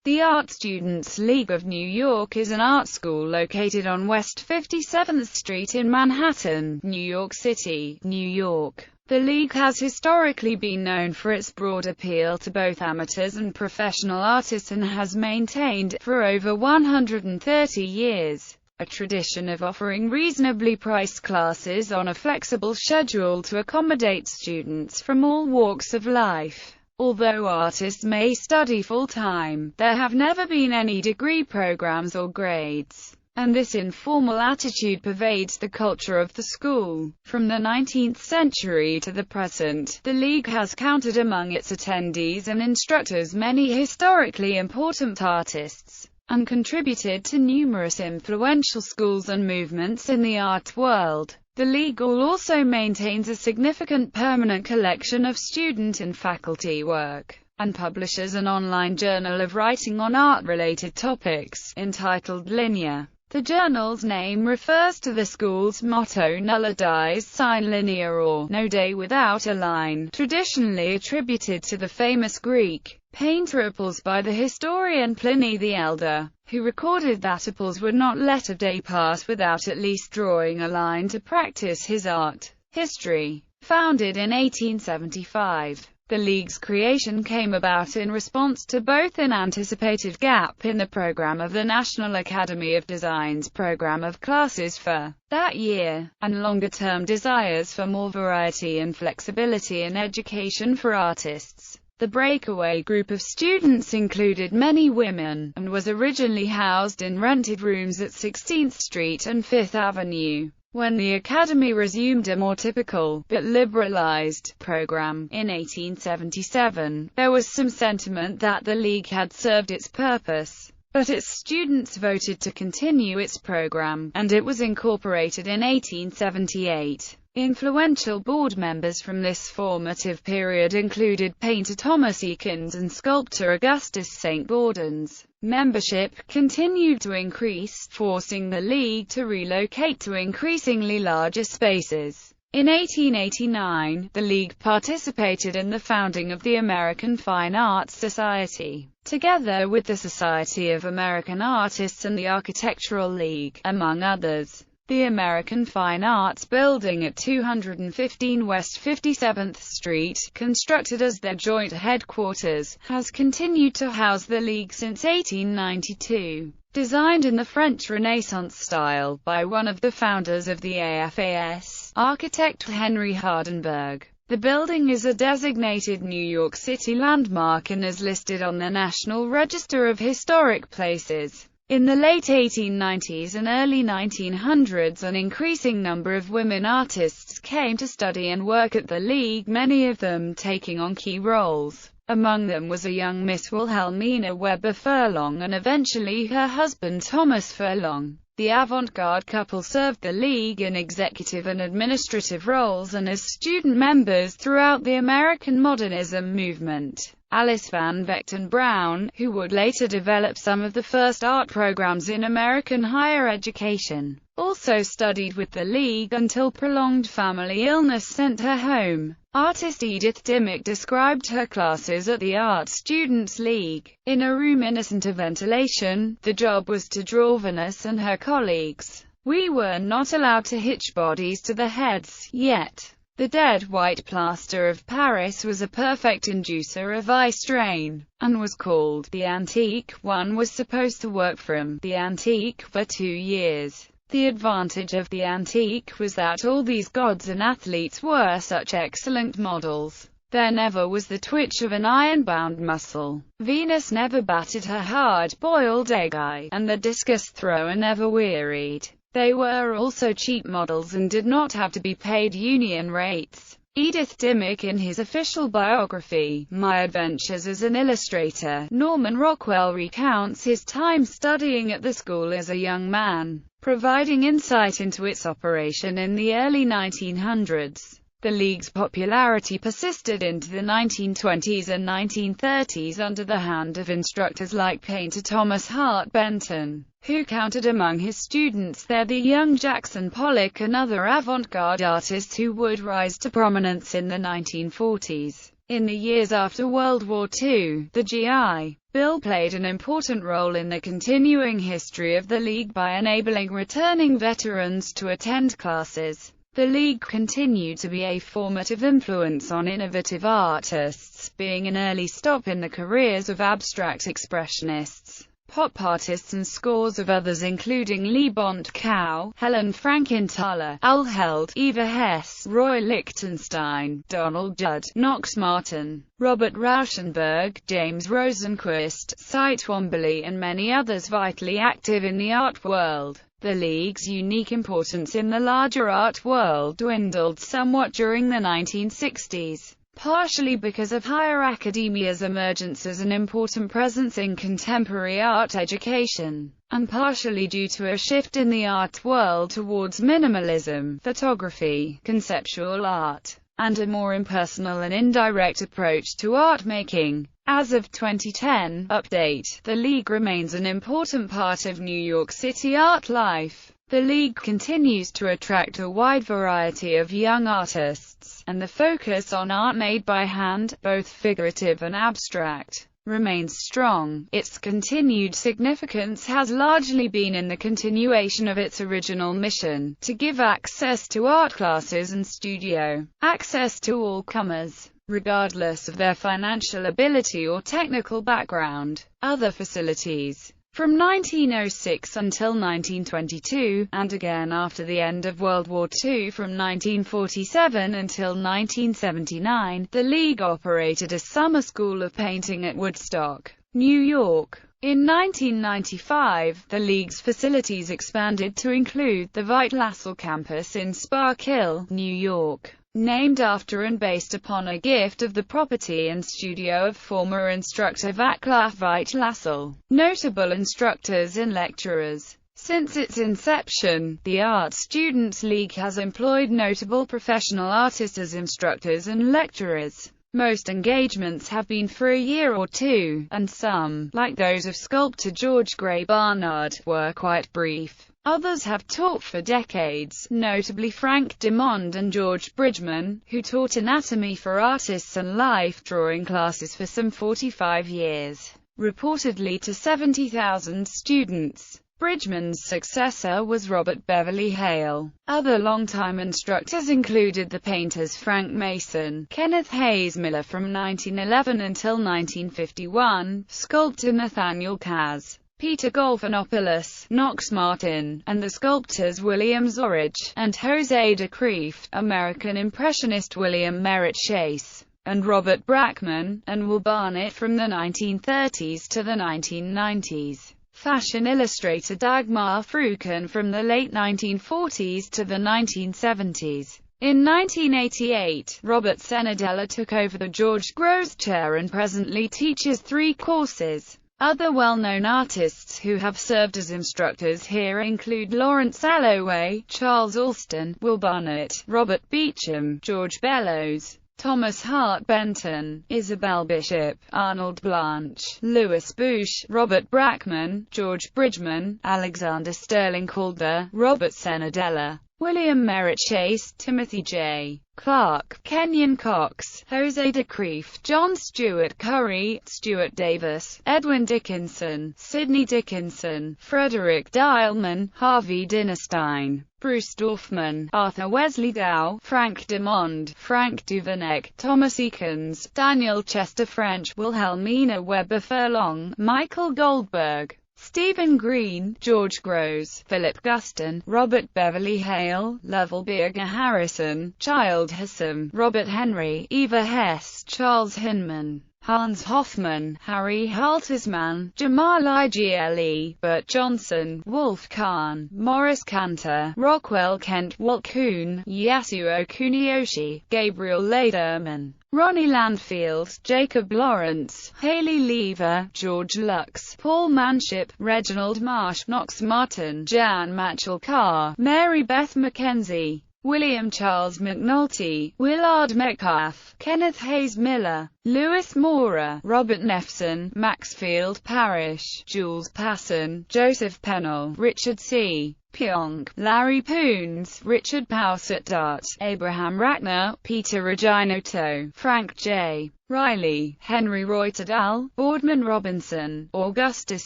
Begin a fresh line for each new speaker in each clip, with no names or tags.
The Art Students League of New York is an art school located on West 57th Street in Manhattan, New York City, New York. The league has historically been known for its broad appeal to both amateurs and professional artists and has maintained, for over 130 years, a tradition of offering reasonably priced classes on a flexible schedule to accommodate students from all walks of life. Although artists may study full-time, there have never been any degree programs or grades, and this informal attitude pervades the culture of the school. From the 19th century to the present, the league has counted among its attendees and instructors many historically important artists, and contributed to numerous influential schools and movements in the art world. The league also maintains a significant permanent collection of student and faculty work, and publishes an online journal of writing on art-related topics, entitled Linear. The journal's name refers to the school's motto Nulla dies sine linea, or no day without a line, traditionally attributed to the famous Greek painter Apelles by the historian Pliny the Elder, who recorded that Apelles would not let a day pass without at least drawing a line to practice his art. History. Founded in 1875, the league's creation came about in response to both an anticipated gap in the program of the National Academy of Design's program of classes for that year, and longer-term desires for more variety and flexibility in education for artists. The breakaway group of students included many women, and was originally housed in rented rooms at 16th Street and 5th Avenue. When the Academy resumed a more typical, but liberalized, program, in 1877, there was some sentiment that the league had served its purpose, but its students voted to continue its program, and it was incorporated in 1878. Influential board members from this formative period included painter Thomas Eakins and sculptor Augustus St. Gaudens. Membership continued to increase, forcing the league to relocate to increasingly larger spaces. In 1889, the league participated in the founding of the American Fine Arts Society, together with the Society of American Artists and the Architectural League, among others. The American Fine Arts Building at 215 West 57th Street, constructed as their joint headquarters, has continued to house the league since 1892. Designed in the French Renaissance style by one of the founders of the AFAS, architect Henry Hardenberg, the building is a designated New York City landmark and is listed on the National Register of Historic Places. In the late 1890s and early 1900s, an increasing number of women artists came to study and work at the league, many of them taking on key roles. Among them was a young Miss Wilhelmina Weber Furlong and eventually her husband Thomas Furlong. The avant-garde couple served the league in executive and administrative roles and as student members throughout the American modernism movement. Alice Van Vechten Brown, who would later develop some of the first art programs in American higher education, also studied with the league until prolonged family illness sent her home. Artist Edith Dimmick described her classes at the Art Students League. In a room innocent of ventilation, the job was to draw Venus and her colleagues. We were not allowed to hitch bodies to the heads, yet. The dead white plaster of Paris was a perfect inducer of eye strain, and was called the Antique. One was supposed to work from the Antique for 2 years. The advantage of the Antique was that all these gods and athletes were such excellent models. There never was the twitch of an iron-bound muscle. Venus never batted her hard-boiled egg eye, and the discus thrower never wearied. They were also cheap models and did not have to be paid union rates. Edith Dimmick, in his official biography, My Adventures as an Illustrator, Norman Rockwell recounts his time studying at the school as a young man, providing insight into its operation in the early 1900s. The league's popularity persisted into the 1920s and 1930s under the hand of instructors like painter Thomas Hart Benton, who counted among his students there the young Jackson Pollock and other avant-garde artists who would rise to prominence in the 1940s. In the years after World War II, the GI Bill played an important role in the continuing history of the League by enabling returning veterans to attend classes. The League continued to be a formative influence on innovative artists, being an early stop in the careers of abstract expressionists, pop artists and scores of others including Lee Bont-Cow, Helen Frankenthaler, Al Held, Eva Hess, Roy Lichtenstein, Donald Judd, Knox Martin, Robert Rauschenberg, James Rosenquist, Cy Twombly and many others vitally active in the art world. The League's unique importance in the larger art world dwindled somewhat during the 1960s, partially because of higher academia's emergence as an important presence in contemporary art education, and partially due to a shift in the art world towards minimalism, photography, conceptual art, and a more impersonal and indirect approach to art making. As of 2010 update, the League remains an important part of New York City art life. The League continues to attract a wide variety of young artists, and the focus on art made by hand, both figurative and abstract, remains strong. Its continued significance has largely been in the continuation of its original mission, to give access to art classes and studio access to all comers, regardless of their financial ability or technical background. Other facilities, from 1906 until 1922, and again after the end of World War II from 1947 until 1979, the League operated a summer school of painting at Woodstock, New York. In 1995, the League's facilities expanded to include the Veit-Lassell campus in Spark Hill, New York, named after and based upon a gift of the property and studio of former instructor Václav Veit-Lassell. Notable instructors and lecturers. Since its inception, the Art Students League has employed notable professional artists as instructors and lecturers. Most engagements have been for a year or two, and some, like those of sculptor George Gray Barnard, were quite brief. Others have taught for decades, notably Frank Dumond and George Bridgman, who taught anatomy for artists and life drawing classes for some 45 years, reportedly to 70,000 students. Bridgman's successor was Robert Beverly Hale. Other longtime instructors included the painters Frank Mason, Kenneth Hayes Miller from 1911 until 1951, sculptor Nathaniel Kaz, Peter Golfanopoulos, Knox Martin, and the sculptors William Zorich and José de Kreeft, American Impressionist William Merritt Chase, and Robert Brackman, and Will Barnett from the 1930s to the 1990s. Fashion illustrator Dagmar Fruken from the late 1940s to the 1970s. In 1988, Robert Senadella took over the George Grosz Chair and presently teaches 3 courses. Other well-known artists who have served as instructors here include Lawrence Alloway, Charles Alston, Will Barnett, Robert Beecham, George Bellows, Thomas Hart Benton, Isabel Bishop, Arnold Blanche, Louis Bouche, Robert Brackman, George Bridgman, Alexander Sterling Calder, Robert Senadella, William Merritt Chase, Timothy J. Clark, Kenyon Cox, José de Kreeft, John Stewart Curry, Stuart Davis, Edwin Dickinson, Sidney Dickinson, Frederick Dialman, Harvey Dinnerstein, Bruce Dorfman, Arthur Wesley Dow, Frank Dumond, Frank Duveneck, Thomas Eakins, Daniel Chester French, Wilhelmina Weber Furlong, Michael Goldberg, Stephen Green, George Grosz, Philip Guston, Robert Beverly Hale, Lovell Birger Harrison, Child Hassam, Robert Henry, Eva Hess, Charles Hinman, Hans Hoffman, Harry Haltersman, Jamal Igle, Bert Johnson, Wolf Kahn, Morris Cantor, Rockwell Kent, Walt Kuhn, Yasuo Kuniyoshi, Gabriel Lederman, Ronnie Landfield, Jacob Lawrence, Haley Lever, George Lux, Paul Manship, Reginald Marsh, Knox Martin, Jan Matchell Carr, Mary Beth Mackenzie, William Charles McNulty, Willard Metcalf, Kenneth Hayes Miller, Lewis Maurer, Robert Neffson, Maxfield Parrish, Jules Passon, Joseph Pennell, Richard C. Pionk, Larry Poons, Richard Powsett-Dart, Abraham Ratner, Peter Reginotto, Frank J. Riley, Henry Reuter Dahl, Boardman Robinson, Augustus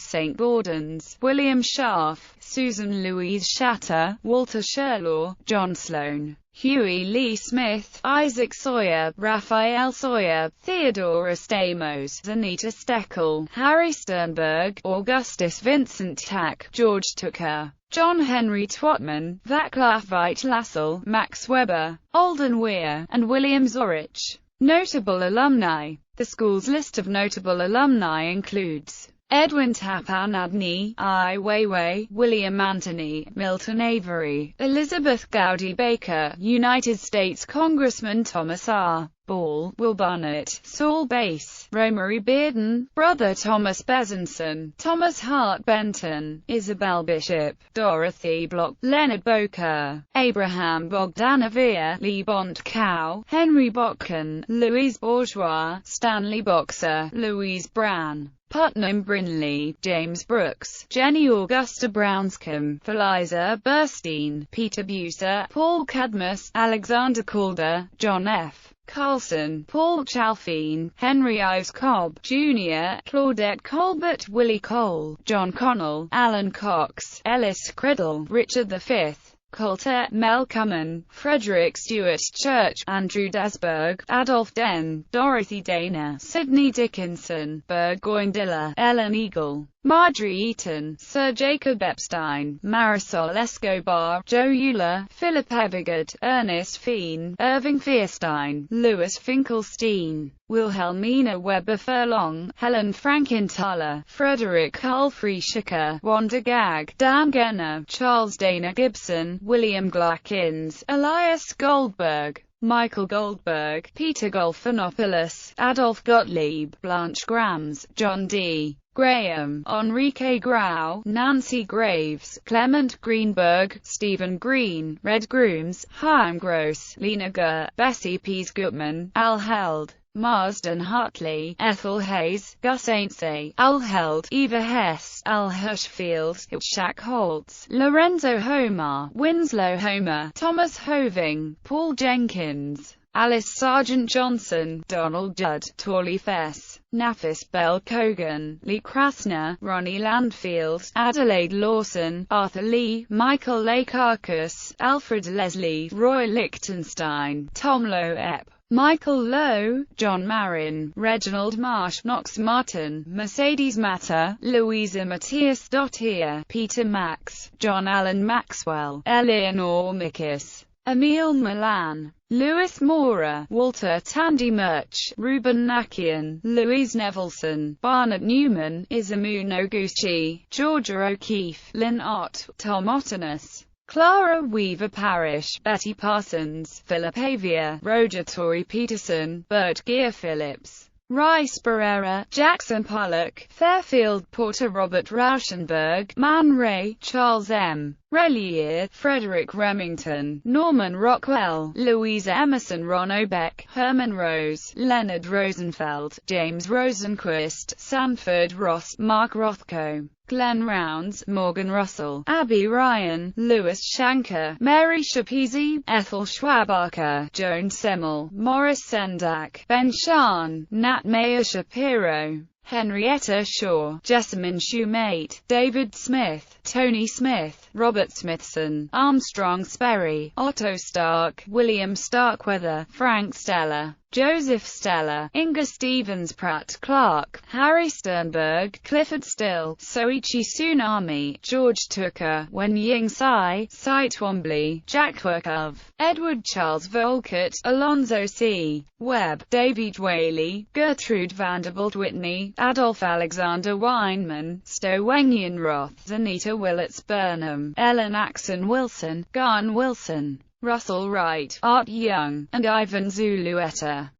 St. Gaudens, William Scharf, Susan Louise Shatter, Walter Sherlaw, John Sloan, Huey Lee Smith, Isaac Sawyer, Raphael Sawyer, Theodora Stamos, Anita Steckel, Harry Sternberg, Augustus Vincent Tack, George Tucker, John Henry Twatman, Vaclav Veit-Lassell, Max Weber, Alden Weir, and William Zorich. Notable alumni. The school's list of notable alumni includes Edwin Tappan Adney, Ai Weiwei, William Anthony, Milton Avery, Elizabeth Gowdy Baker, United States Congressman Thomas R. Ball, Will Barnett, Saul Bass, Romery Bearden, Brother Thomas Bezenson, Thomas Hart Benton, Isabel Bishop, Dorothy Block, Leonard Boker, Abraham Bogdanovich, Lee Bont Cow, Henry Botkin, Louise Bourgeois, Stanley Boxer, Louise Brown, Putnam Brinley, James Brooks, Jenny Augusta Brownscombe, Feliza Burstein, Peter Buser, Paul Cadmus, Alexander Calder, John F. Carlson, Paul Chalfine, Henry Ives Cobb, Jr., Claudette Colbert, Willie Cole, John Connell, Alan Cox, Ellis Criddle, Richard V. Coulter, Mel Cummin, Frederick Stewart Church, Andrew Desberg, Adolph Den, Dorothy Dana, Sidney Dickinson, Burgoyne Diller, Ellen Eagle, Marjorie Eaton, Sir Jacob Epstein, Marisol Escobar, Joe Euler, Philip Evergood, Ernest Fien, Irving Fierstein, Louis Finkelstein, Wilhelmina Weber Furlong, Helen Frankenthaler, Frederick Carl Frieschicker, Wanda Gag, Dan Genner, Charles Dana Gibson, William Glackins, Elias Goldberg, Michael Goldberg, Peter Golfanopoulos, Adolph Gottlieb, Blanche Grams, John D. Graham, Enrique Grau, Nancy Graves, Clement Greenberg, Stephen Green, Red Grooms, Chaim Gross, Lena Gur, Bessie Pease Gutman, Al Held, Marsden Hartley, Ethel Hayes, Gus Ainsley, Al Held, Eva Hess, Al Hirschfield, Shaq Holtz, Lorenzo Homar, Winslow Homer, Thomas Hoving, Paul Jenkins, Alice Sargent Johnson, Donald Judd, Torley Fess, Nafis Bell Kogan, Lee Krasner, Ronnie Landfield, Adelaide Lawson, Arthur Lee, Michael Lakarkas, Alfred Leslie, Roy Lichtenstein, Tom Lowe Epp, Michael Lowe, John Marin, Reginald Marsh, Knox Martin, Mercedes Matter, Louisa Matthias Dottier, Peter Max, John Allen Maxwell, Eleanor Mickis, Emil Milan, Lewis Maurer, Walter Tandy Murch, Reuben Nakian, Louise Nevelson, Barnett Newman, Isamu Noguchi, Georgia O'Keeffe, Lynn Ott, Tom Ottenus, Clara Weaver Parrish, Betty Parsons, Philip Avia, Roger Torrey Peterson, Bert Gear Phillips, Rice Barrera, Jackson Pollock, Fairfield Porter, Robert Rauschenberg, Man Ray, Charles M. Relier, Frederick Remington, Norman Rockwell, Louisa Emerson, Ron Obeck, Herman Rose, Leonard Rosenfeld, James Rosenquist, Sanford Ross, Mark Rothko, Glenn Rounds, Morgan Russell, Abby Ryan, Louis Shanker, Mary Shapizi, Ethel Schwabacher, Joan Semmel, Morris Sendak, Ben Shahn, Nat Mayer Shapiro, Henrietta Shaw, Jessamine Shoemate, David Smith, Tony Smith, Robert Smithson, Armstrong Sperry, Otto Stark, William Starkweather, Frank Stella, Joseph Stella, Inga Stevens Pratt Clark, Harry Sternberg, Clifford Still, Soichi Tsunami, George Tucker, Wen Ying Tsai, Cy Twombly, Jack Workov, Edward Charles Volkert, Alonzo C. Webb, David Whaley, Gertrude Vanderbilt Whitney, Adolph Alexander Weinman, Stowe Wengian Roth, Anita Willets Burnham, Ellen Axon Wilson, Garn Wilson, Russell Wright, Art Young, and Ivan Zulueta.